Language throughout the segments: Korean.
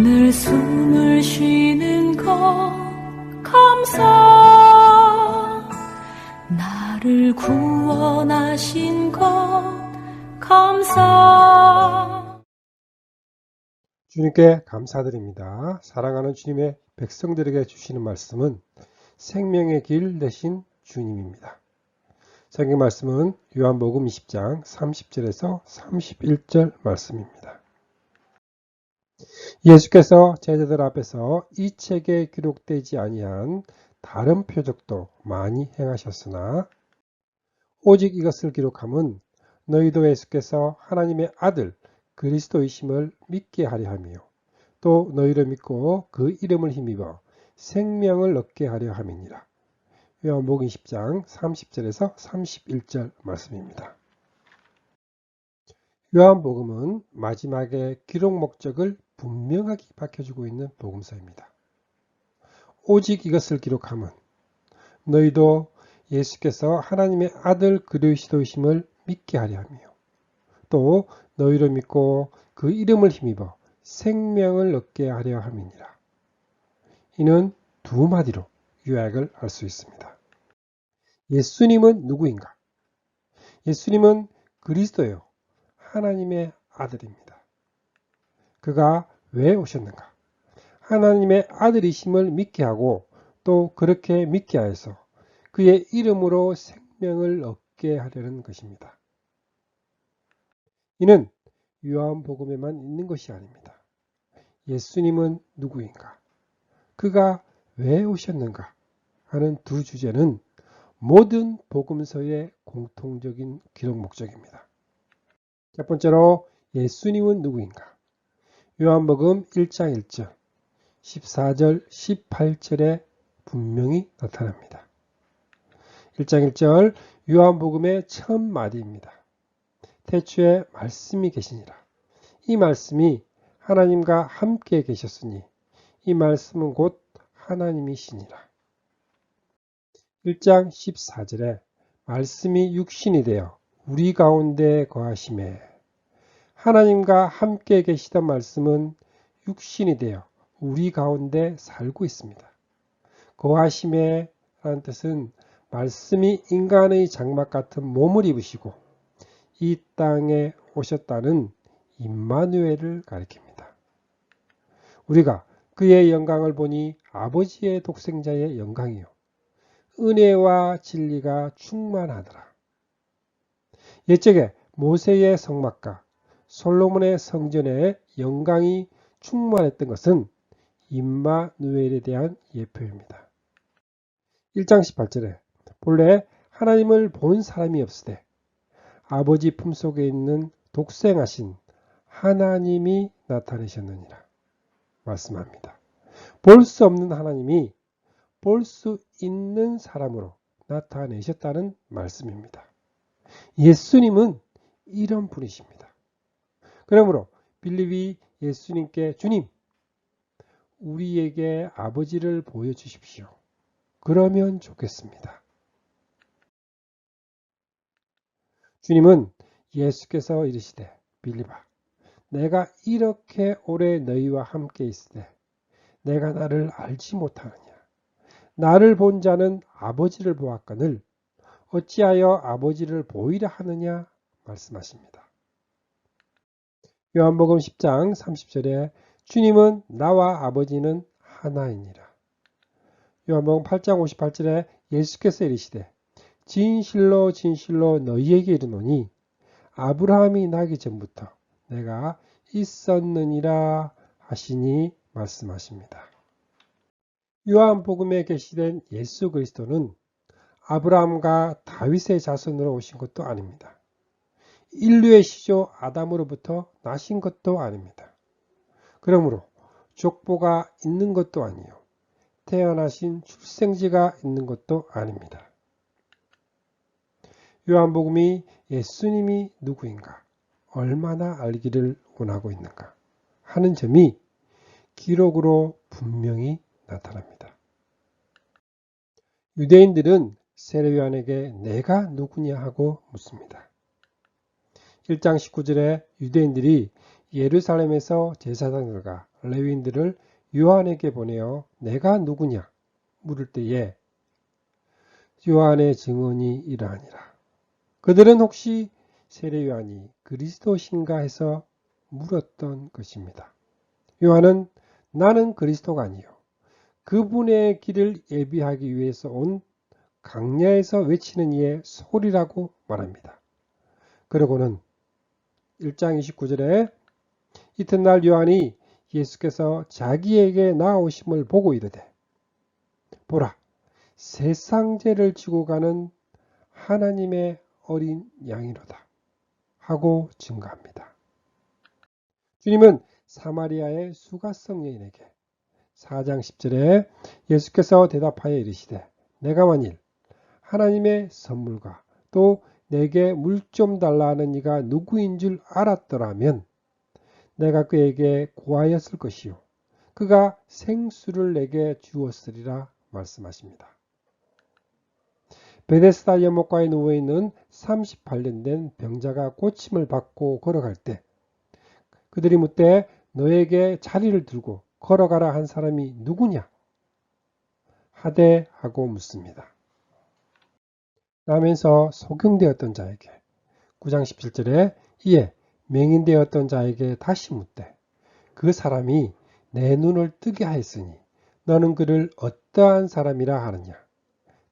오늘 숨을 쉬는 것 감사, 나를 구원하신 것 감사. 주님께 감사드립니다. 사랑하는 주님의 백성들에게 주시는 말씀은 생명의 길 되신 주님입니다. 성경 말씀은 요한복음 20장 30절에서 31절 말씀입니다. 예수께서 제자들 앞에서 이 책에 기록되지 아니한 다른 표적도 많이 행하셨으나 오직 이것을 기록함은 너희도 예수께서 하나님의 아들 그리스도이심을 믿게 하려 하며 또 너희를 믿고 그 이름을 힘입어 생명을 얻게 하려 함이니라. 요한복음 20장 30절에서 31절 말씀입니다. 요한복음은 마지막에 기록 목적을 분명하게 밝혀주고 있는 복음서입니다. 오직 이것을 기록함은 너희도 예수께서 하나님의 아들 그리스도이심을 믿게 하려 하며 또 너희를 믿고 그 이름을 힘입어 생명을 얻게 하려 함이니라. 이는 두 마디로 요약을 할 수 있습니다. 예수님은 누구인가? 예수님은 그리스도요, 하나님의 아들입니다. 그가 왜 오셨는가? 하나님의 아들이심을 믿게 하고 또 그렇게 믿게 하여서 그의 이름으로 생명을 얻게 하려는 것입니다. 이는 요한복음에만 있는 것이 아닙니다. 예수님은 누구인가? 그가 왜 오셨는가? 하는 두 주제는 모든 복음서의 공통적인 기록 목적입니다. 첫 번째로 예수님은 누구인가? 요한복음 1장 1절, 14절, 18절에 분명히 나타납니다. 1장 1절 요한복음의 첫 마디입니다. 태초에 말씀이 계시니라. 이 말씀이 하나님과 함께 계셨으니 이 말씀은 곧 하나님이시니라. 1장 14절에 말씀이 육신이 되어 우리 가운데 거하심에, 하나님과 함께 계시던 말씀은 육신이 되어 우리 가운데 살고 있습니다. 거하심에 라는 뜻은 말씀이 인간의 장막 같은 몸을 입으시고 이 땅에 오셨다는 임마누엘을 가리킵니다. 우리가 그의 영광을 보니 아버지의 독생자의 영광이요 은혜와 진리가 충만하더라. 옛적에 모세의 성막과 솔로몬의 성전의 영광이 충만했던 것은 임마누엘에 대한 예표입니다. 1장 18절에 본래 하나님을 본 사람이 없으되 아버지 품속에 있는 독생하신 하나님이 나타내셨느니라 말씀합니다. 볼 수 없는 하나님이 볼 수 있는 사람으로 나타내셨다는 말씀입니다. 예수님은 이런 분이십니다. 그러므로 빌립이 예수님께 주님, 우리에게 아버지를 보여주십시오. 그러면 좋겠습니다. 주님은 예수께서 이르시되 빌립아, 내가 이렇게 오래 너희와 함께 있으되 내가 나를 알지 못하느냐? 나를 본 자는 아버지를 보았거늘 어찌하여 아버지를 보이라 하느냐? 말씀하십니다. 요한복음 10장 30절에 주님은 나와 아버지는 하나이니라. 요한복음 8장 58절에 예수께서 이르시되 진실로 진실로 너희에게 이르노니 아브라함이 나기 전부터 내가 있었느니라 하시니 말씀하십니다. 요한복음에 게시된 예수 그리스도는 아브라함과 다윗의 자손으로 오신 것도 아닙니다. 인류의 시조 아담으로부터 나신 것도 아닙니다. 그러므로 족보가 있는 것도 아니요 태어나신 출생지가 있는 것도 아닙니다. 요한복음이 예수님이 누구인가, 얼마나 알기를 원하고 있는가 하는 점이 기록으로 분명히 나타납니다. 유대인들은 세례요한에게 내가 누구냐 하고 묻습니다. 1장 19절에 유대인들이 예루살렘에서 제사장들과 레위인들을 요한에게 보내어 내가 누구냐 물을 때에 요한의 증언이 이러하니라. 그들은 혹시 세례 요한이 그리스도신가 해서 물었던 것입니다. 요한은 나는 그리스도가 아니요 그분의 길을 예비하기 위해서 온 강야에서 외치는 이의 소리라고 말합니다. 그러고는 1장 29절에 이튿날 요한이 예수께서 자기에게 나오심을 보고 이르되 보라 세상 죄를 지고 가는 하나님의 어린 양이로다 하고 증거합니다. 주님은 사마리아의 수가성 여인에게 4장 10절에 예수께서 대답하여 이르시되 내가 만일 하나님의 선물과 또 내게 물 좀 달라 하는 이가 누구인 줄 알았더라면 내가 그에게 구하였을 것이요 그가 생수를 내게 주었으리라 말씀하십니다. 베데스다 연못가에 누워있는 38년 된 병자가 고침을 받고 걸어갈 때 그들이 묻되 너에게 자리를 들고 걸어가라 한 사람이 누구냐 하되 하고 묻습니다. 라면서 소경되었던 자에게 9장 17절에 이에 맹인되었던 자에게 다시 묻되 그 사람이 내 눈을 뜨게 하였으니 너는 그를 어떠한 사람이라 하느냐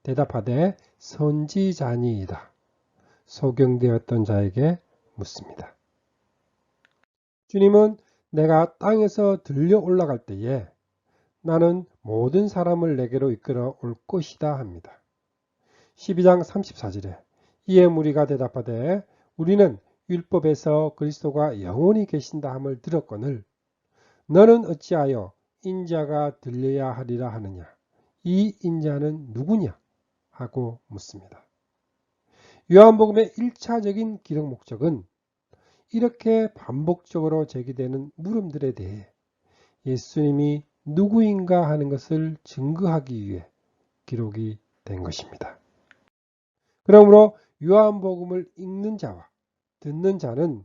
대답하되 선지자니이다. 소경되었던 자에게 묻습니다. 주님은 내가 땅에서 들려 올라갈 때에 나는 모든 사람을 내게로 이끌어 올 것이다 합니다. 12장 34절에 이에 무리가 대답하되 우리는 율법에서 그리스도가 영원히 계신다 함을 들었거늘 너는 어찌하여 인자가 들려야 하리라 하느냐 이 인자는 누구냐 하고 묻습니다. 요한복음의 1차적인 기록 목적은 이렇게 반복적으로 제기되는 물음들에 대해 예수님이 누구인가 하는 것을 증거하기 위해 기록이 된 것입니다. 그러므로 요한복음을 읽는 자와 듣는 자는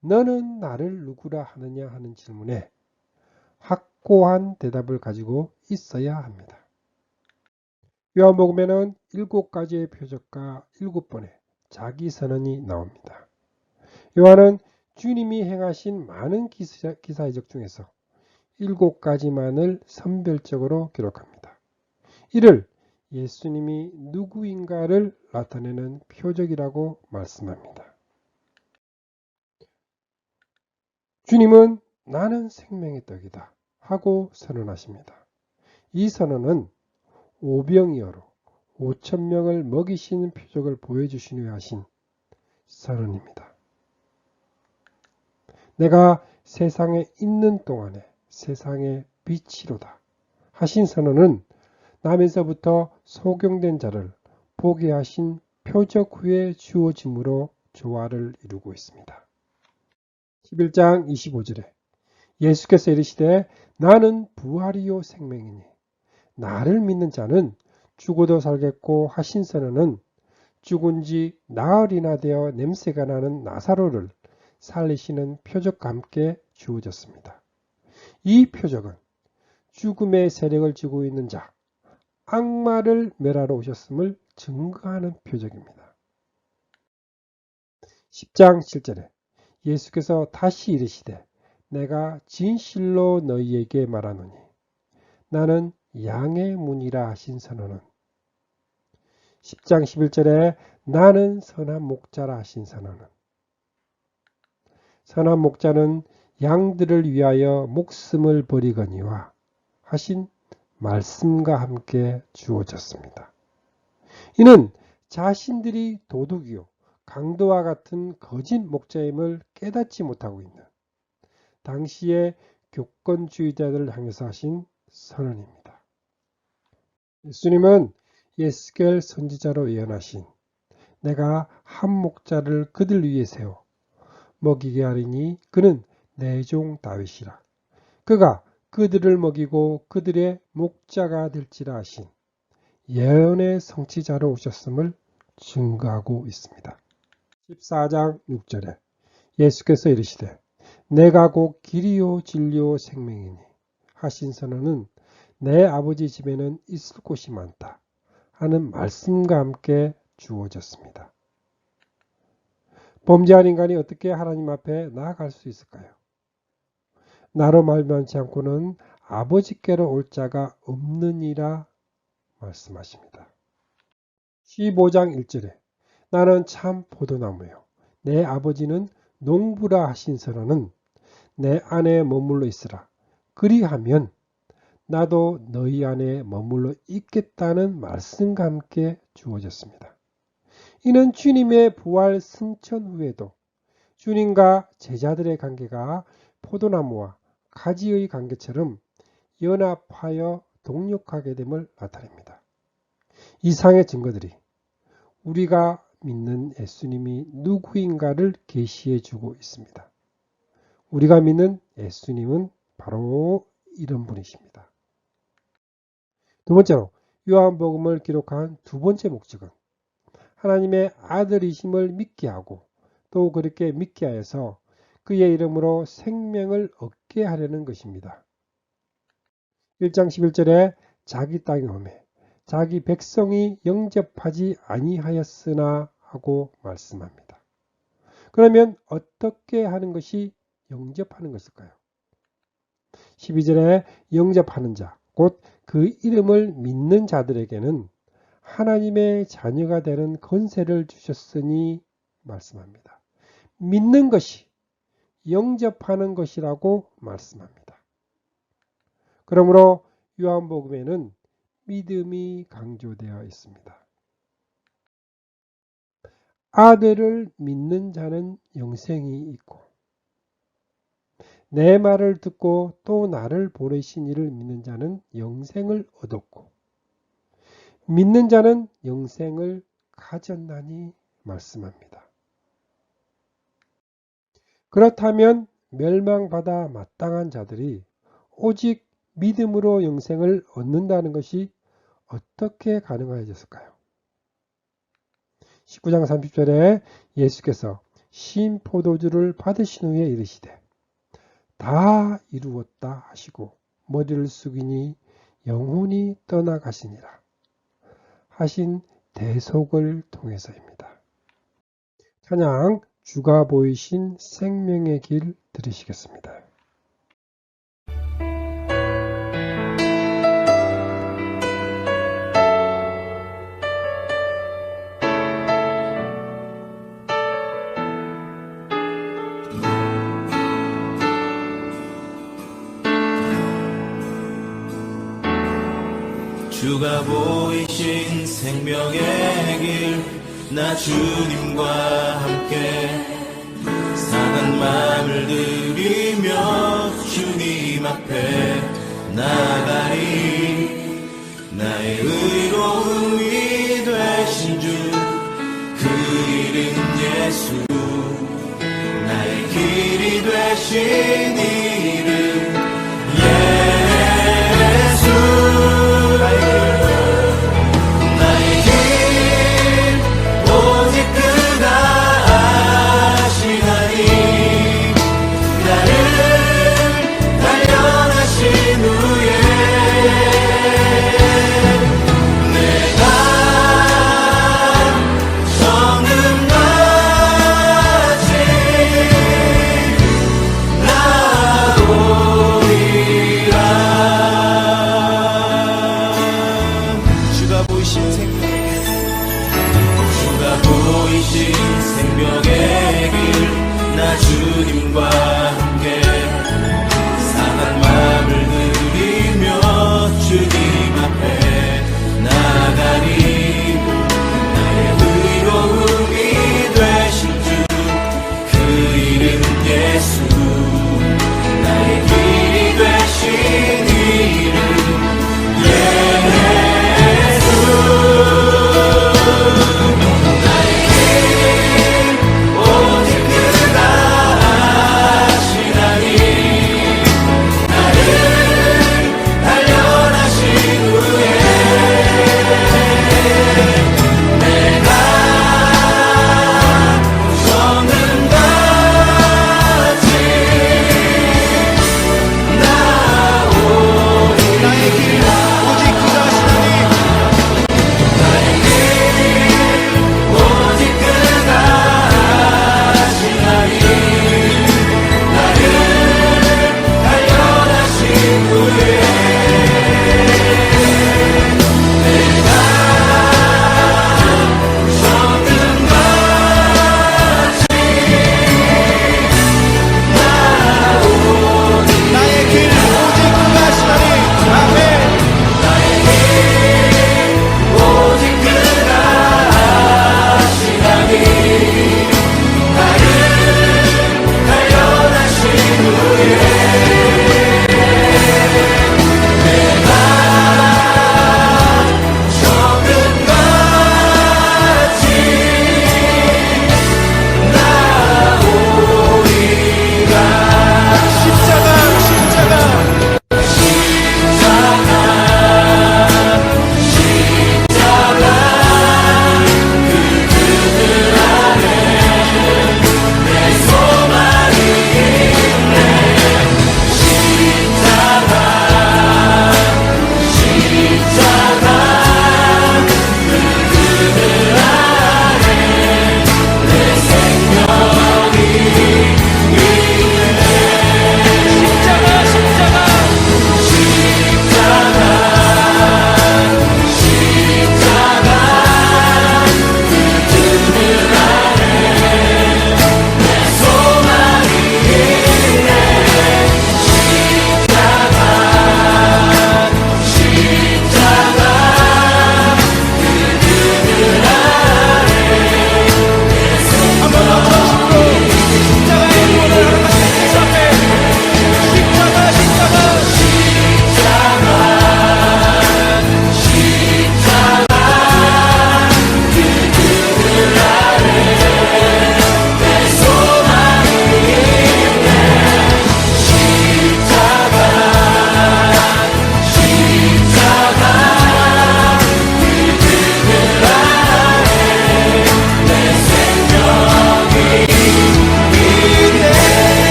너는 나를 누구라 하느냐 하는 질문에 확고한 대답을 가지고 있어야 합니다. 요한복음에는 7가지의 표적과 7번의 자기 선언이 나옵니다. 요한은 주님이 행하신 많은 기사 이적 중에서 7가지만을 선별적으로 기록합니다. 이를 예수님이 누구인가를 나타내는 표적이라고 말씀합니다. 주님은 나는 생명의 떡이다 하고 선언하십니다. 이 선언은 오병이어로 5,000명을 먹이시는 표적을 보여주신 후에 하신 선언입니다. 내가 세상에 있는 동안에 세상의 빛이로다 하신 선언은 남에서부터 소경된 자를 보게 하신 표적 후에 주어짐으로 조화를 이루고 있습니다. 11장 25절에 예수께서 이르시되 나는 부활이요 생명이니 나를 믿는 자는 죽어도 살겠고 하신 선언은 죽은 지 나흘이나 되어 냄새가 나는 나사로를 살리시는 표적과 함께 주어졌습니다. 이 표적은 죽음의 세력을 쥐고 있는 자, 악마를 멸하러 오셨음을 증거하는 표적입니다. 10장 7절에 예수께서 다시 이르시되 내가 진실로 너희에게 말하노니 나는 양의 문이라 하신 선언은 10장 11절에 나는 선한 목자라 하신 선언은 선한 목자는 양들을 위하여 목숨을 버리거니와 하신 말씀과 함께 주어졌습니다. 이는 자신들이 도둑이요 강도와 같은 거짓 목자임을 깨닫지 못하고 있는 당시의 교권주의자들을 향해서 하신 선언입니다. 예수님은 예스겔 선지자로 예언하신 내가 한 목자를 그들 위에 세워 먹이게 하리니 그는 내 종 다윗이라 그가 그들을 먹이고 그들의 목자가 될지라 하신 예언의 성취자로 오셨음을 증거하고 있습니다. 14장 6절에 예수께서 이르시되 내가 곧 길이요 진리요 생명이니 하신 선언은 내 아버지 집에는 있을 곳이 많다 하는 말씀과 함께 주어졌습니다. 범죄한 인간이 어떻게 하나님 앞에 나아갈 수 있을까요? 나로 말미암지 않고는 아버지께로 올 자가 없느니라 말씀하십니다. 15장 1절에 나는 참 포도나무요 내 아버지는 농부라 하신 선언은 내 안에 머물러 있으라. 그리하면 나도 너희 안에 머물러 있겠다는 말씀과 함께 주어졌습니다. 이는 주님의 부활 승천 후에도 주님과 제자들의 관계가 포도나무와 가지의 관계처럼 연합하여 동력하게 됨을 나타냅니다. 이상의 증거들이 우리가 믿는 예수님이 누구인가를 계시해 주고 있습니다. 우리가 믿는 예수님은 바로 이런 분이십니다. 두 번째로 요한복음을 기록한 두 번째 목적은 하나님의 아들이심을 믿게 하고 또 그렇게 믿게 하여서 그의 이름으로 생명을 얻게 하려는 것입니다. 1장 11절에 자기 땅에 오매 자기 백성이 영접하지 아니하였으나 하고 말씀합니다. 그러면 어떻게 하는 것이 영접하는 것일까요? 12절에 영접하는 자, 곧 그 이름을 믿는 자들에게는 하나님의 자녀가 되는 권세를 주셨으니 말씀합니다. 믿는 것이 영접하는 것이라고 말씀합니다. 그러므로 요한복음에는 믿음이 강조되어 있습니다. 아들을 믿는 자는 영생이 있고 내 말을 듣고 또 나를 보내신 이를 믿는 자는 영생을 얻었고 믿는 자는 영생을 가졌나니 말씀합니다. 그렇다면 멸망받아 마땅한 자들이 오직 믿음으로 영생을 얻는다는 것이 어떻게 가능하였을까요? 19장 30절에 예수께서 신 포도주를 받으신 후에 이르시되 다 이루었다 하시고 머리를 숙이니 영혼이 떠나가시니라 하신 대속을 통해서입니다. 찬양 주가 보이신 생명의 길 들으시겠습니다. 주가 보이신 생명의 길 나 주님과 함께 상한 마음을 들이며 주님 앞에 나가리 나의 의로움이 되신 주 그 이름 예수 나의 길이 되신 이름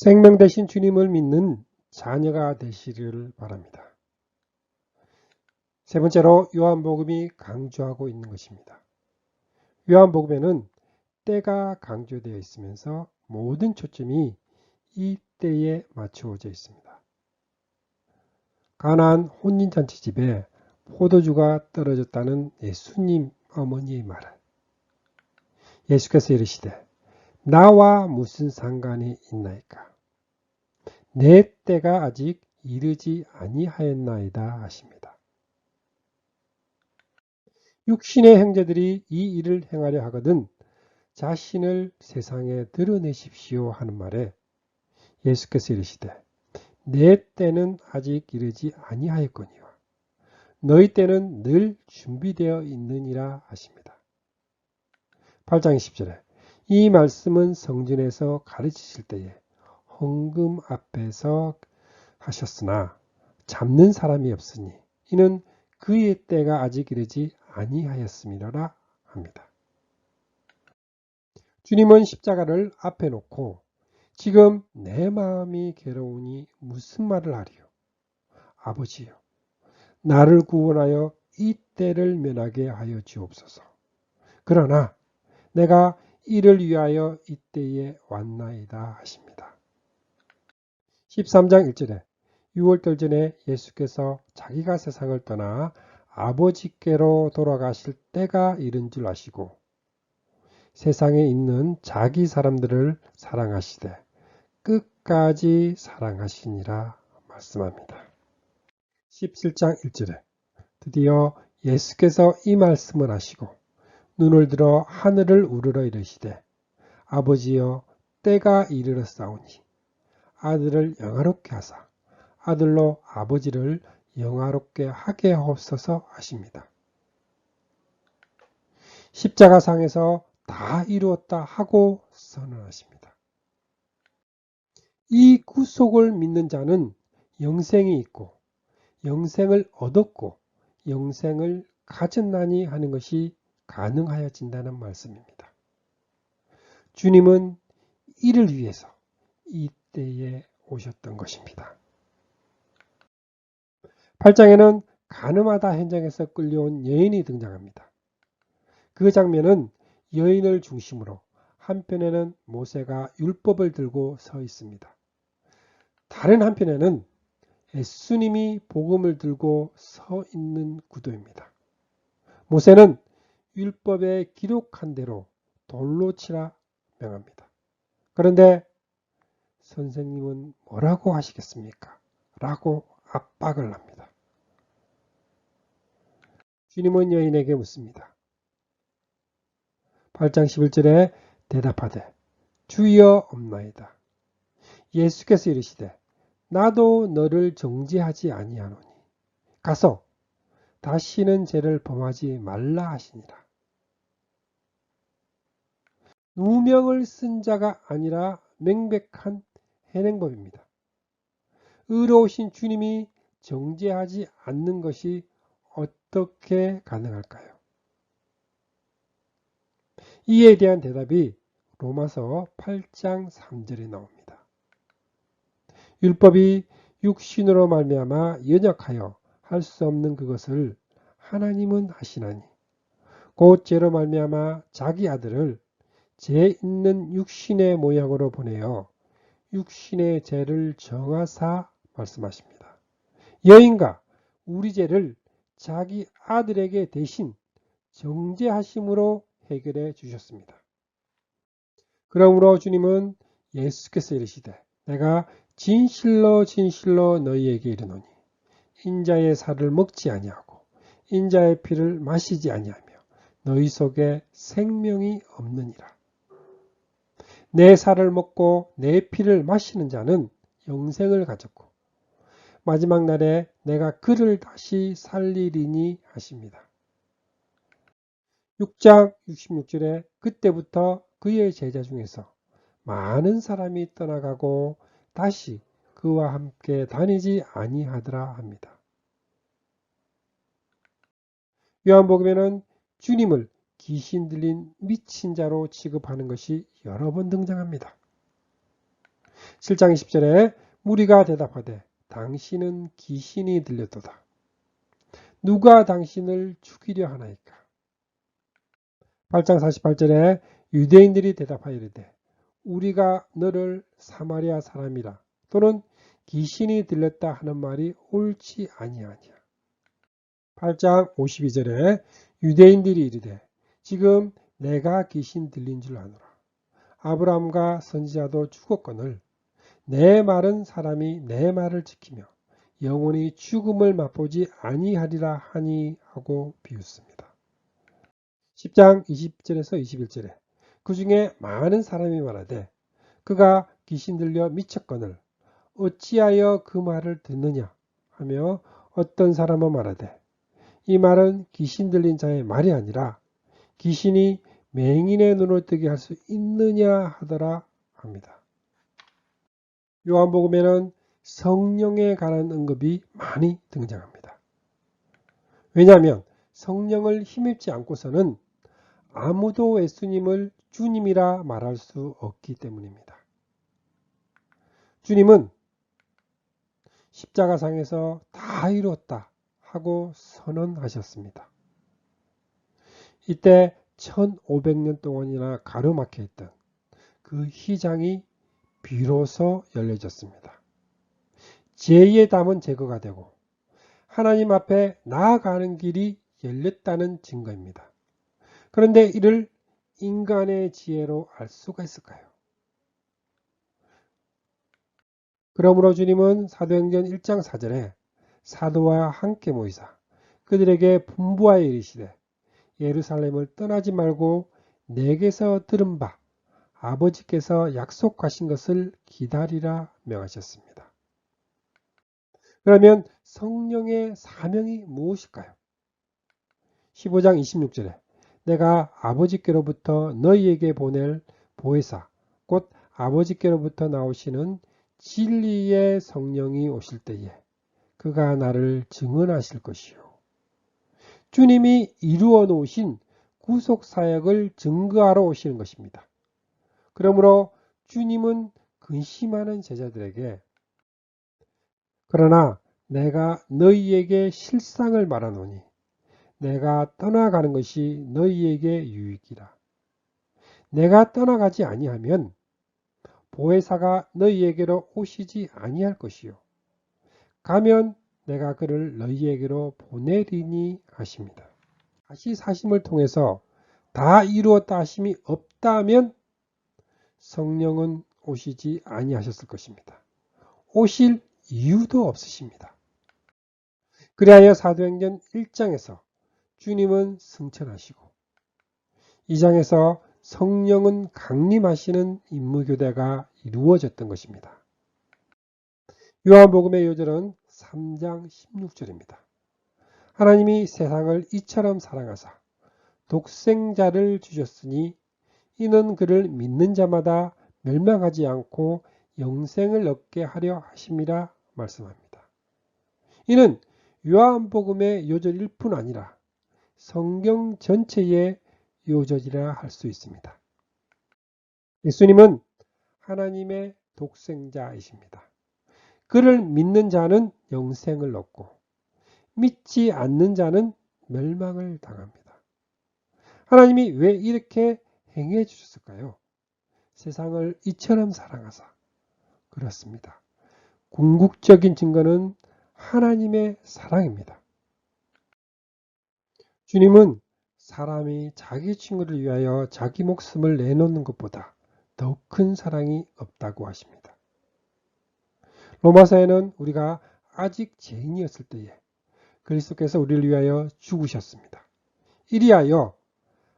생명 대신 주님을 믿는 자녀가 되시기를 바랍니다. 세 번째로 요한복음이 강조하고 있는 것입니다. 요한복음에는 때가 강조되어 있으면서 모든 초점이 이 때에 맞추어져 있습니다. 가나안 혼인잔치 집에 포도주가 떨어졌다는 예수님 어머니의 말을 예수께서 이르시되 나와 무슨 상관이 있나이까? 내 때가 아직 이르지 아니하였나이다 하십니다. 육신의 형제들이 이 일을 행하려 하거든 자신을 세상에 드러내십시오 하는 말에 예수께서 이르시되 내 때는 아직 이르지 아니하였거니와 너희 때는 늘 준비되어 있느니라 하십니다. 8장 20절에 이 말씀은 성전에서 가르치실 때에 헌금 앞에서 하셨으나 잡는 사람이 없으니 이는 그의 때가 아직 이르지 아니하였음이라 합니다. 주님은 십자가를 앞에 놓고 지금 내 마음이 괴로우니 무슨 말을 하리요? 아버지요, 나를 구원하여 이 때를 면하게 하여 주옵소서. 그러나 내가 이를 위하여 이때에 왔나이다 하십니다. 13장 1절에 6월절 전에 예수께서 자기가 세상을 떠나 아버지께로 돌아가실 때가 이른 줄 아시고 세상에 있는 자기 사람들을 사랑하시되 끝까지 사랑하시니라 말씀합니다. 17장 1절에 드디어 예수께서 이 말씀을 하시고 눈을 들어 하늘을 우러러 이르시되 아버지여 때가 이르렀사오니 아들을 영화롭게 하사 아들로 아버지를 영화롭게 하게 하옵소서 하십니다. 십자가상에서 다 이루었다 하고 선언하십니다. 이 구속을 믿는 자는 영생이 있고 영생을 얻었고 영생을 가졌나니 하는 것이 가능하여진다는 말씀입니다. 주님은 이를 위해서 이 때에 오셨던 것입니다. 8장에는 가늠하다 현장에서 끌려온 여인이 등장합니다. 그 장면은 여인을 중심으로 한편에는 모세가 율법을 들고 서 있습니다. 다른 한편에는 예수님이 복음을 들고 서 있는 구도입니다. 모세는 율법에 기록한 대로 돌로 치라 명합니다. 그런데 선생님은 뭐라고 하시겠습니까? 라고 압박을 합니다. 주님은 여인에게 묻습니다. 8장 11절에 대답하되 주여 없나이다. 예수께서 이르시되 나도 너를 정죄하지 아니하노니 가서 다시는 죄를 범하지 말라 하시니라. 누명을 쓴 자가 아니라 명백한 현행법입니다. 의로우신 주님이 정죄하지 않는 것이 어떻게 가능할까요? 이에 대한 대답이 로마서 8장 3절에 나옵니다. 율법이 육신으로 말미암아 연약하여 할 수 없는 그것을 하나님은 하시나니 곧 죄로 말미암아 자기 아들을 죄 있는 육신의 모양으로 보내어 육신의 죄를 정하사 말씀하십니다. 여인과 우리 죄를 자기 아들에게 대신 정죄하심으로 해결해 주셨습니다. 그러므로 주님은 예수께서 이르시되 내가 진실로 진실로 너희에게 이르노니 인자의 살을 먹지 아니하고 인자의 피를 마시지 아니하며 너희 속에 생명이 없느니라. 내 살을 먹고 내 피를 마시는 자는 영생을 가졌고 마지막 날에 내가 그를 다시 살리리니 하십니다. 6장 66절에 그때부터 그의 제자 중에서 많은 사람이 떠나가고 다시 그와 함께 다니지 아니하더라 합니다. 요한복음에는 주님을 귀신 들린 미친 자로 취급하는 것이 여러 번 등장합니다. 7장 20절에 무리가 대답하되 당신은 귀신이 들렸도다. 누가 당신을 죽이려 하나이까? 8장 48절에 유대인들이 대답하여 이르되 우리가 너를 사마리아 사람이라 또는 귀신이 들렸다 하는 말이 옳지 아니하냐. 8장 52절에 유대인들이 이르되 지금 내가 귀신 들린 줄 아노라. 아브라함과 선지자도 죽었거늘 내 말은 사람이 내 말을 지키며 영원히 죽음을 맛보지 아니하리라 하니 하고 비웃습니다. 10장 20절에서 21절에 그 중에 많은 사람이 말하되 그가 귀신 들려 미쳤거늘 어찌하여 그 말을 듣느냐 하며 어떤 사람은 말하되 이 말은 귀신 들린 자의 말이 아니라 귀신이 맹인의 눈을 뜨게 할 수 있느냐 하더라 합니다. 요한복음에는 성령에 관한 언급이 많이 등장합니다. 왜냐하면 성령을 힘입지 않고서는 아무도 예수님을 주님이라 말할 수 없기 때문입니다. 주님은 십자가상에서 다 이루었다 하고 선언하셨습니다. 이때 1500년 동안이나 가로막혀 있던 그 휘장이 비로소 열려졌습니다. 죄의 담은 제거가 되고 하나님 앞에 나아가는 길이 열렸다는 증거입니다. 그런데 이를 인간의 지혜로 알 수가 있을까요? 그러므로 주님은 사도행전 1장 4절에 사도와 함께 모이사 그들에게 분부하여 이르시되 예루살렘을 떠나지 말고 내게서 들은 바 아버지께서 약속하신 것을 기다리라 명하셨습니다. 그러면 성령의 사명이 무엇일까요? 15장 26절에 내가 아버지께로부터 너희에게 보낼 보혜사 곧 아버지께로부터 나오시는 진리의 성령이 오실 때에 그가 나를 증언하실 것이요. 주님이 이루어 놓으신 구속사역을 증거하러 오시는 것입니다. 그러므로 주님은 근심하는 제자들에게 그러나 내가 너희에게 실상을 말하노니 내가 떠나가는 것이 너희에게 유익이라. 내가 떠나가지 아니하면 보혜사가 너희에게로 오시지 아니할 것이요. 가면 내가 그를 너희에게로 보내리니 하십니다. 다시 사심을 통해서 다 이루었다 하심이 없다면 성령은 오시지 아니하셨을 것입니다. 오실 이유도 없으십니다. 그리하여 사도행전 1장에서 주님은 승천하시고 2장에서 성령은 강림하시는 임무교대가 이루어졌던 것입니다. 요한복음의 요절은 3장 16절입니다. 하나님이 세상을 이처럼 사랑하사 독생자를 주셨으니 이는 그를 믿는 자마다 멸망하지 않고 영생을 얻게 하려 하심이라 말씀합니다. 이는 요한복음의 요절일 뿐 아니라 성경 전체의 요절이라 할 수 있습니다. 예수님은 하나님의 독생자이십니다. 그를 믿는 자는 영생을 얻고 믿지 않는 자는 멸망을 당합니다. 하나님이 왜 이렇게 행해 주셨을까요? 세상을 이처럼 사랑하사. 그렇습니다. 궁극적인 증거는 하나님의 사랑입니다. 주님은 사람이 자기 친구를 위하여 자기 목숨을 내놓는 것보다 더 큰 사랑이 없다고 하십니다. 로마서에는 우리가 아직 죄인이었을 때에 그리스도께서 우리를 위하여 죽으셨습니다. 이리하여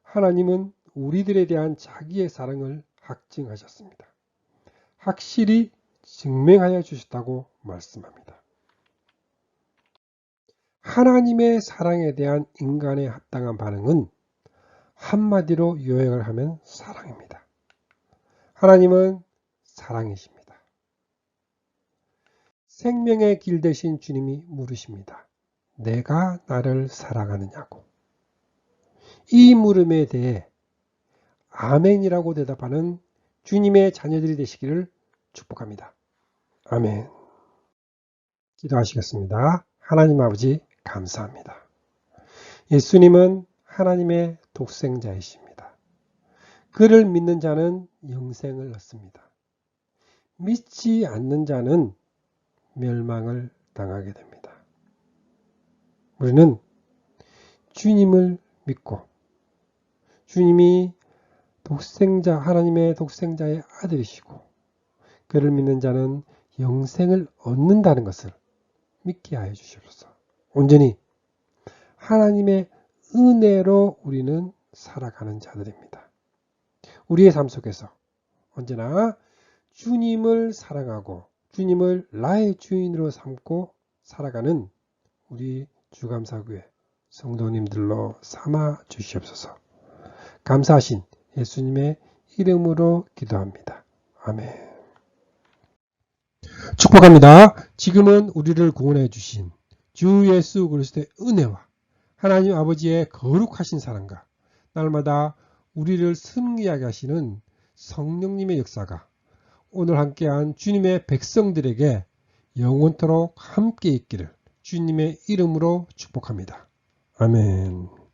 하나님은 우리들에 대한 자기의 사랑을 확증하셨습니다. 확실히 증명하여 주셨다고 말씀합니다. 하나님의 사랑에 대한 인간의 합당한 반응은 한마디로 요약을 하면 사랑입니다. 하나님은 사랑이십니다. 생명의 길 되신 주님이 물으십니다. 내가 나를 사랑하느냐고. 이 물음에 대해 아멘이라고 대답하는 주님의 자녀들이 되시기를 축복합니다. 아멘. 기도하시겠습니다. 하나님 아버지 감사합니다. 예수님은 하나님의 독생자이십니다. 그를 믿는 자는 영생을 얻습니다. 믿지 않는 자는 멸망을 당하게 됩니다. 우리는 주님을 믿고 주님이 하나님의 독생자의 아들이시고 그를 믿는 자는 영생을 얻는다는 것을 믿게 하여 주시옵소서. 온전히 하나님의 은혜로 우리는 살아가는 자들입니다. 우리의 삶 속에서 언제나 주님을 사랑하고 주님을 나의 주인으로 삼고 살아가는 우리 주감사교회 성도님들로 삼아 주시옵소서. 감사하신 예수님의 이름으로 기도합니다. 아멘. 축복합니다. 지금은 우리를 구원해 주신 주 예수 그리스도의 은혜와 하나님 아버지의 거룩하신 사랑과 날마다 우리를 승리하게 하시는 성령님의 역사가 오늘 함께한 주님의 백성들에게 영원토록 함께 있기를 주님의 이름으로 축복합니다. 아멘.